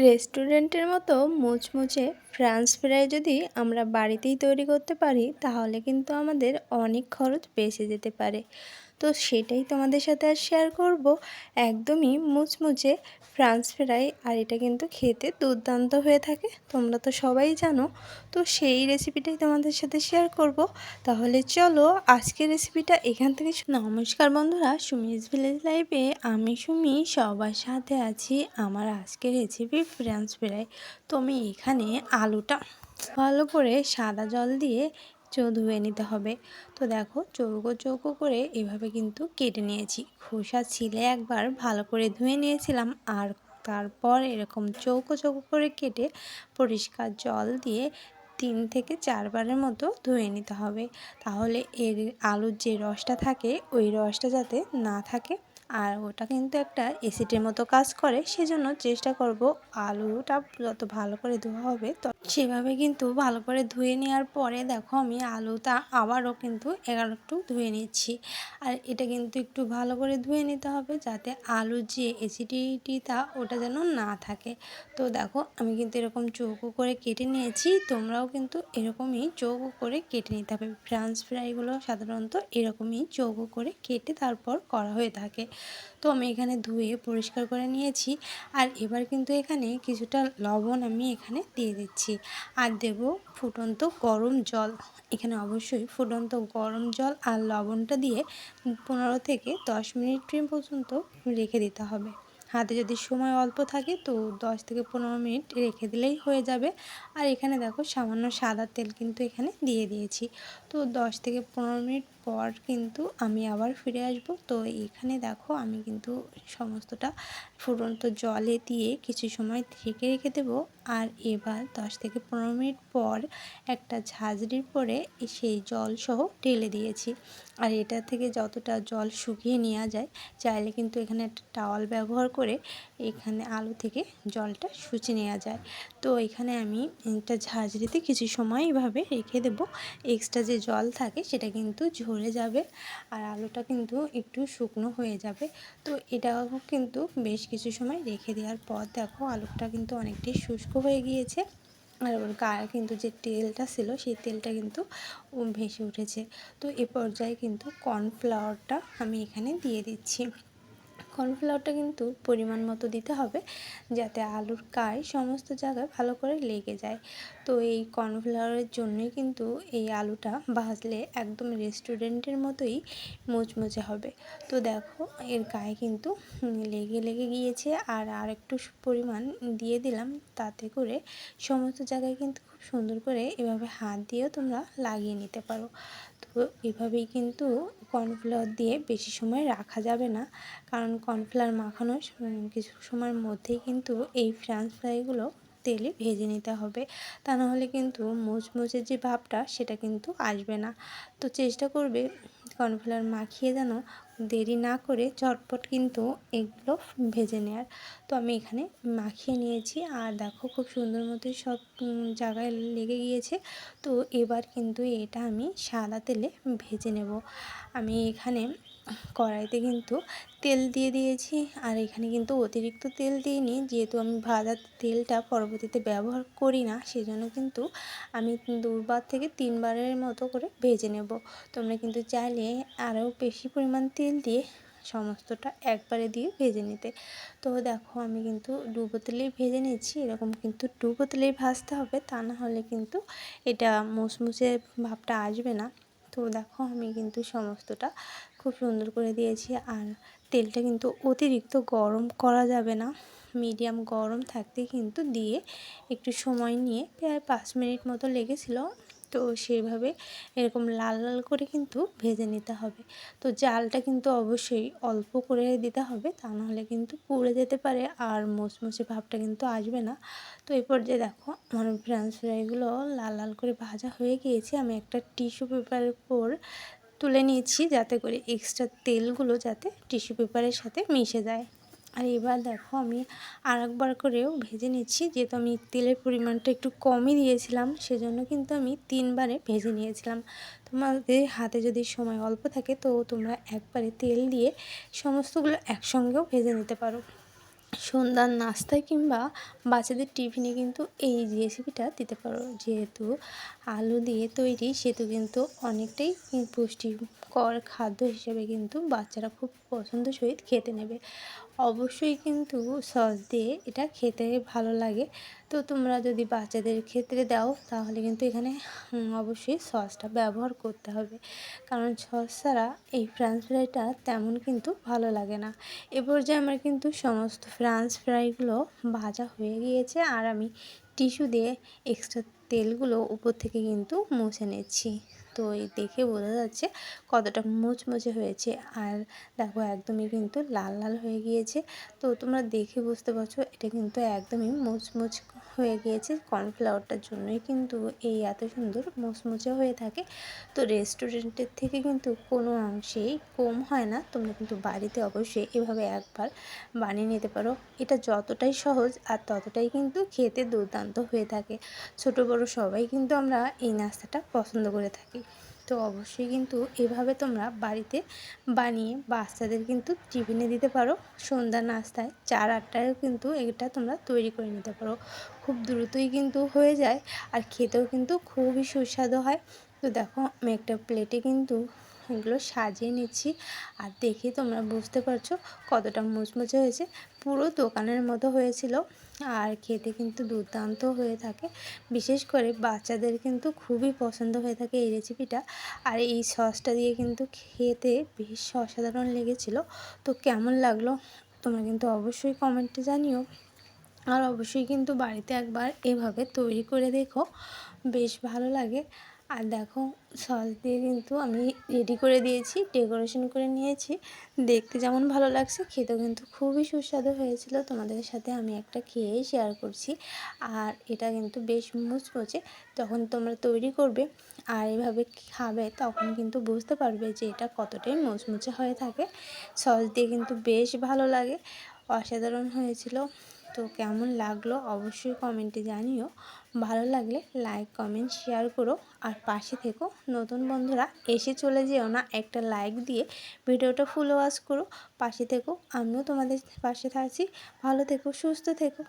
রেস্টুরেন্টের মতো মুচমুচে ফ্রান্স ফ্রাই যদি আমরা বাড়িতেই তৈরি করতে পারি তাহলে কিন্তু আমাদের অনেক খরচ বেঁচে যেতে পারে। তো সেটাই তোমাদের সাথে আর শেয়ার করব। একদমই মুচমুচে ফ্রান্স ফ্রাই, আর এটা কিন্তু খেতে দুর্দান্ত হয়ে থাকে, তোমরা তো সবাই জানো। তো সেই রেসিপিটাই তোমাদের সাথে শেয়ার করব। তাহলে চলো আজকের রেসিপিটা এখান থেকে নমস্কার বন্ধুরা, সুমিস ভিলেজ লাইফে আমি সুমি সবার সাথে আছি। আমার আজকের রেসিপি ফ্রান্স ফ্রাই। তো আমি এখানে আলুটা ভালো করে সাদা জল দিয়ে ধুয়ে নিতে হবে। তো দেখো চৌকো চৌকো করে এভাবে কিন্তু কেটে নিয়েছি। খোসা ছিলে একবার ভালো করে ধুয়ে নিয়েছিলাম, আর তারপর এরকম চৌকো চৌকো করে কেটে পরিষ্কার জল দিয়ে 3 থেকে 4 বারের মতো ধুয়ে নিতে হবে। তাহলে এর আলুর যে রসটা থাকে ওই রসটা যাতে না থাকে, আর ওটা কিন্তু একটা অ্যাসিডের মতো কাজ করে। সেজন্য চেষ্টা করব আলুটা যত ভালো করে ধোয়া হবে সেভাবে কিন্তু ভালো করে ধুয়ে নেওয়ার পরে দেখো আমি আলুটা আবারও কিন্তু একটু ধুয়ে নিচ্ছি। আর এটা কিন্তু একটু ভালো করে ধুয়ে নিতে হবে যাতে আলুর যে অ্যাসিডিটিটা ওটা যেন না থাকে। তো দেখো আমি কিন্তু এরকম চৌকো করে কেটে নিয়েছি, তোমরাও কিন্তু এরকমই চৌকো করে কেটে নিতে হবে। ফ্রান্স ফ্রাইগুলো সাধারণত এরকমই চৌকো করে কেটে তারপর করা হয়ে থাকে। তো আমি এখানে ধুয়ে পরিষ্কার করে নিয়েছি। আর এবার কিন্তু এখানে কিছুটা লবণ আমি এখানে দিয়ে দিচ্ছি, আর দেব ফুটন্ত গরম জল। এখানে অবশ্যই ফুটন্ত গরম জল আর লবণটা দিয়ে 15 থেকে 10 মিনিট পর্যন্ত রেখে দিতে হবে। হাতে যদি সময় অল্প থাকে তো 10 থেকে 15 মিনিট রেখে দিলেই হয়ে যাবে। আর এখানে দেখো সামান্য সাদা তেল কিন্তু এখানে দিয়ে দিয়েছি। তো 10 থেকে 15 মিনিট পর কিন্তু আমি আবার ফিরে আসব। তো এখানে দেখো আমি কিন্তু সমস্তটা ফুটন্ত জলে দিয়ে কিছু সময় ঢেকে রেখে দেবো। আর এবার 10 থেকে 15 মিনিট পর একটা ঝাঁঝরির পরে সেই জল সহ ঢেলে দিয়েছি। আর এটা থেকে যতটা জল শুকিয়ে নেওয়া যায়, চাইলে কিন্তু এখানে একটা টাওয়াল ব্যবহার করে এখানে আলু থেকে জলটা শুষে নেওয়া যায়। তো এখানে আমি একটা ঝাঁঝরিতে কিছু সময় এভাবে রেখে দেব। এক্সট্রা যে জল থাকে সেটা কিন্তু ঝরে যাবে, আর আলুটা কিন্তু একটু শুকনো হয়ে যাবে। তো এটাও কিন্তু বেশ কিছু সময় রেখে দেওয়ার পর দেখো আলুটা কিন্তু অনেকটাই শুষ্ক হয়ে গিয়েছে। আর ওর গায়ে কিন্তু যে তেলটা ছিল সেই তেলটা কিন্তু ভেসে উঠেছে। তো এ পর্যায়ে কিন্তু কর্নফ্লাওয়ারটা আমি এখানে দিয়ে দিচ্ছি। কর্নফ্লাওয়ারটা কিন্তু পরিমাণ মতো দিতে হবে যাতে আলুর গায়ে সমস্ত জায়গায় ভালো করে লেগে যায়। তো এই কর্নফ্লাওয়ারের জন্যই কিন্তু এই আলুটা ভাজলে একদম রেস্টুরেন্টের মতোই মুচমুচে হবে। তো দেখো এর গায়ে কিন্তু লেগে লেগে গিয়েছে, আর একটু পরিমাণ দিয়ে দিলাম, তাতে করে সমস্ত জায়গায় কিন্তু খুব সুন্দর করে এভাবে হাত দিয়েও তোমরা লাগিয়ে নিতে পারো। তো এভাবেই কিন্তু কর্নফ্লাওয়ার দিয়ে বেশি সময় রাখা যাবে না, কারণ কর্নফ্লাওয়ার মাখানোর কিছু সময়ের মধ্যেই কিন্তু এই ফ্রান্স ফ্রাইগুলো তেলে ভেজে নিতে হবে, তা নাহলে কিন্তু মুচমুচে যে ভাবটা সেটা কিন্তু আসবে না। তো চেষ্টা করবে কর্নফ্লাওয়ার মাখিয়ে যেন দেরি না করে ঝটপট কিন্তু এগুলো ভেজে নেওয়ার। তো আমি এখানে মাখিয়ে নিয়েছি, আর দেখো খুব সুন্দর মতো সব জায়গায় লেগে গিয়েছে। তো এবার কিন্তু এটা আমি সাদা তেলে ভেজে নেব। আমি এখানে কড়াইতে কিন্তু তেল দিয়ে দিয়েছি, আর এখানে কিন্তু অতিরিক্ত তেল দিইনি, যেহেতু আমি ভাজার তেলটা পরবর্তীতে ব্যবহার করি না, সেজন্য কিন্তু আমি 2 থেকে 3 বারের মতো করে ভেজে নেব। তোমরা কিন্তু চাইলে আরও বেশি পরিমাণ তেল দিয়ে সমস্তটা একবারে দিয়ে ভেজে নিতে। তো দেখো আমি কিন্তু ডুবো তেলেই ভেজে নিচ্ছি। এরকম কিন্তু ডুবো তেলেই ভাজতে হবে, তা না হলে কিন্তু এটা মুচমুচে ভাবটা আসবে না। তো দেখো আমি কিন্তু সমস্তটা খুব সুন্দর করে দিয়েছি, আর তেলটা কিন্তু অতিরিক্ত গরম করা যাবে না, মিডিয়াম গরম থাকতে কিন্তু দিয়ে একটু সময় নিয়ে প্রায় 5 মিনিট মতো লেগেছিল। তো সেইভাবে এরকম লাল লাল করে কিন্তু ভেজে নিতে হবে। তো জালটা কিন্তু অবশ্যই অল্প করে দিতে হবে, তা নাহলে কিন্তু পুড়ে যেতে পারে আর মুচমুচে ভাবটা কিন্তু আসবে না। তো এই পর্যায়ে দেখো আমার ফ্রান্স ফ্রাইগুলো লাল লাল করে ভাজা হয়ে গিয়েছে। আমি একটা টিস্যু পেপারের উপর তুলে নিয়েছি যাতে করে এক্সট্রা তেলগুলো যাতে টিস্যু পেপারের সাথে মিশে যায়। আর এবার দেখো আমি আরেকবার করেও ভেজে নিচ্ছি, যেহেতু আমি তেলের পরিমাণটা একটু কমই দিয়েছিলাম, সেজন্য কিন্তু আমি 3 বারে ভেজে নিয়েছিলাম। তোমাদের হাতে যদি সময় অল্প থাকে তো তোমরা একবারে তেল দিয়ে সমস্তগুলো একসঙ্গেও ভেজে নিতে পারো। সন্ধ্যার নাস্তায় কিংবা বাচ্চাদের টিফিনে কিন্তু এই রেসিপিটা দিতে পারো। যেহেতু আলু দিয়ে তৈরি সেহেতু কিন্তু অনেকটাই পুষ্টিকর খাদ্য হিসেবে কিন্তু বাচ্চারা খুব পছন্দ সহিত খেতে নেবে। অবশ্যই কিন্তু সস দিয়ে এটা খেতে ভালো লাগে। তো তোমরা যদি বাচ্চাদের ক্ষেত্রে দাও তাহলে কিন্তু এখানে অবশ্যই সসটা ব্যবহার করতে হবে, কারণ সস ছাড়া এই ফ্রেঞ্চ ফ্রাইটা তেমন কিন্তু ভালো লাগে না। এ পর্যায়ে আমার কিন্তু সমস্ত ফ্রেঞ্চ ফ্রাইগুলো ভাজা হয়ে গিয়েছে, আর আমি টিস্যু দিয়ে এক্সট্রা তেলগুলো উপর থেকে কিন্তু মুছে নিচ্ছি। তো এই দেখে বোঝা যাচ্ছে কতটা মুচমুচে হয়েছে, আর দেখো একদমই কিন্তু লাল লাল হয়ে গিয়েছে। তো তোমরা দেখে বুঝতে পারছো এটা কিন্তু একদমই মুচমুচ হয়ে গিয়েছে। কর্নফ্লাওয়ারটার জন্যই কিন্তু এই এত সুন্দর মুচমুচে হয়ে থাকে। তো রেস্টুরেন্টের থেকে কিন্তু কোনো অংশেই কম হয় না। তোমরা কিন্তু বাড়িতে অবশ্যই এভাবে একবার বানিয়ে নিতে পারো। এটা যতটাই সহজ আর ততটাই কিন্তু খেতে দুর্দান্ত হয়ে থাকে। ছোট বড় সবাই কিন্তু আমরা এই নাস্তাটা পছন্দ করে থাকি। তো অবশ্যই কিন্তু এভাবে তোমরা বাড়িতে বানিয়ে বাচ্চাদের কিন্তু টিফিনে দিতে পারো। সন্ধ্যার নাস্তায় 4-8টায়ও কিন্তু এটা তোমরা তৈরি করে নিতে পারো। খুব দ্রুতই কিন্তু হয়ে যায়, আর খেতেও কিন্তু খুবই সুস্বাদু হয়। তো দেখো আমি একটা প্লেটে কিন্তু এগুলো সাজিয়ে নিচ্ছি, আর দেখে তোমরা বুঝতে পারছো কতটা মুচমুচে হয়েছে। পুরো দোকানের মতো হয়েছিল, আর খেতে কিন্তু দুর্দান্ত হয়ে থাকে। বিশেষ করে বাচ্চাদের কিন্তু খুবই পছন্দ হয়ে থাকে এই রেসিপিটা। আর এই সসটা দিয়ে কিন্তু খেতে বেশ অসাধারণ লেগেছিল। তো কেমন লাগলো তোমরা কিন্তু অবশ্যই কমেন্টে জানিও। আর অবশ্যই কিন্তু বাড়িতে একবার এভাবে তৈরি করে দেখো, বেশ ভালো লাগে। আর দেখো সস দিয়ে কিন্তু আমি রেডি করে দিয়েছি, ডেকোরেশন করে নিয়েছি। দেখতে যেমন ভালো লাগছে খেতেও কিন্তু খুবই সুস্বাদু হয়েছিল। তোমাদের সাথে আমি একটা খেয়ে শেয়ার করছি। আর এটা কিন্তু বেশ মুচমুচে। যখন তোমরা তৈরি করবে আর এভাবে খাবে তখন কিন্তু বুঝতে পারবে যে এটা কতটাই মুচমুচে হয়ে থাকে। সস দিয়ে কিন্তু বেশ ভালো লাগে, অসাধারণ হয়েছিল। তো কেমন লাগলো অবশ্যই কমেন্টে জানিও। ভালো লাগলে লাইক কমেন্ট শেয়ার করো, আর পাশে থেকো। নতুন বন্ধুরা এসে চলে যেও না, একটা লাইক দিয়ে ভিডিওটা ফুল ওয়াচ করো। পাশে থেকো, আমিও তোমাদের পাশে থাকছি। ভালো থেকো, সুস্থ থেকো।